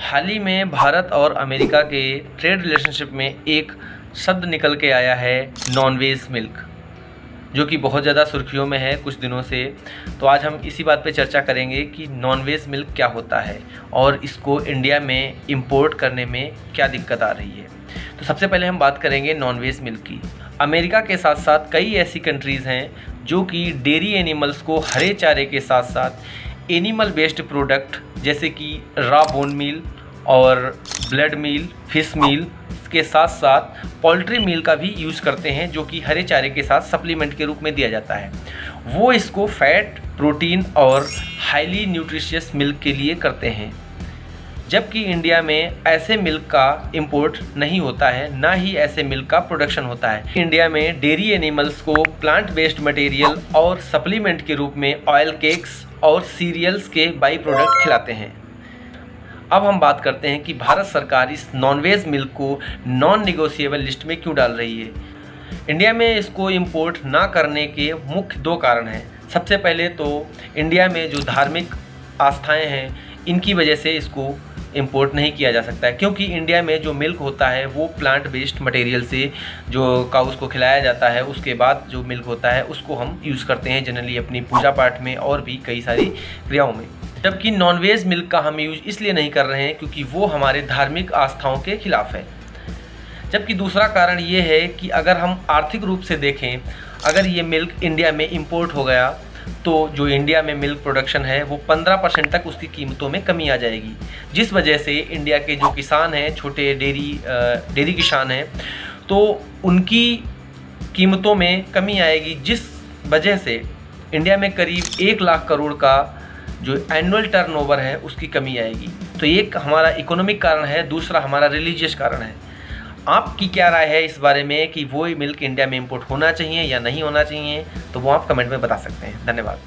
हाल ही में भारत और अमेरिका के ट्रेड रिलेशनशिप में एक शब्द निकल के आया है नॉन वेज मिल्क, जो कि बहुत ज़्यादा सुर्खियों में है कुछ दिनों से। तो आज हम इसी बात पे चर्चा करेंगे कि नॉन वेज मिल्क क्या होता है और इसको इंडिया में इंपोर्ट करने में क्या दिक्कत आ रही है। तो सबसे पहले हम बात करेंगे नॉन वेज मिल्क की। अमेरिका के साथ साथ कई ऐसी कंट्रीज़ हैं जो कि डेयरी एनिमल्स को हरे चारे के साथ साथ एनिमल बेस्ड प्रोडक्ट जैसे कि रॉ बोन मील और ब्लड मील, फिश मील के साथ साथ पोल्ट्री मील का भी यूज़ करते हैं, जो कि हरे चारे के साथ सप्लीमेंट के रूप में दिया जाता है। वो इसको फैट, प्रोटीन और हाईली न्यूट्रिशियस मिल्क के लिए करते हैं, जबकि इंडिया में ऐसे मिल्क का इंपोर्ट नहीं होता है, ना ही ऐसे मिल्क का प्रोडक्शन होता है। इंडिया में डेयरी एनिमल्स को प्लांट बेस्ड मटेरियल और सप्लीमेंट के रूप में ऑयल केक्स और सीरियल्स के बाई प्रोडक्ट खिलाते हैं। अब हम बात करते हैं कि भारत सरकार इस नॉनवेज मिल्क को नॉन निगोशिएबल लिस्ट में क्यों डाल रही है। इंडिया में इसको इंपोर्ट ना करने के मुख्य दो कारण हैं। सबसे पहले तो इंडिया में जो धार्मिक आस्थाएं हैं, इनकी वजह से इसको इंपोर्ट नहीं किया जा सकता है, क्योंकि इंडिया में जो मिल्क होता है वो प्लांट बेस्ड मटेरियल से जो काउस को खिलाया जाता है, उसके बाद जो मिल्क होता है उसको हम यूज़ करते हैं जनरली अपनी पूजा पाठ में और भी कई सारी क्रियाओं में। जबकि नॉनवेज मिल्क का हम यूज इसलिए नहीं कर रहे हैं क्योंकि वो हमारे धार्मिक आस्थाओं के खिलाफ है। जबकि दूसरा कारण ये है कि अगर हम आर्थिक रूप से देखें, अगर ये मिल्क इंडिया में इंपोर्ट हो गया तो जो इंडिया में मिल्क प्रोडक्शन है वो 15% तक उसकी कीमतों में कमी आ जाएगी, जिस वजह से इंडिया के जो किसान हैं, छोटे डेयरी किसान हैं, तो उनकी कीमतों में कमी आएगी, जिस वजह से इंडिया में करीब 1 लाख करोड़ का जो एनुअल टर्नओवर है उसकी कमी आएगी। तो एक हमारा इकोनॉमिक कारण है, दूसरा हमारा रिलीजियस कारण है। आपकी क्या राय है इस बारे में कि वो मिल्क इंडिया में इंपोर्ट होना चाहिए या नहीं होना चाहिए, तो वो आप कमेंट में बता सकते हैं। धन्यवाद।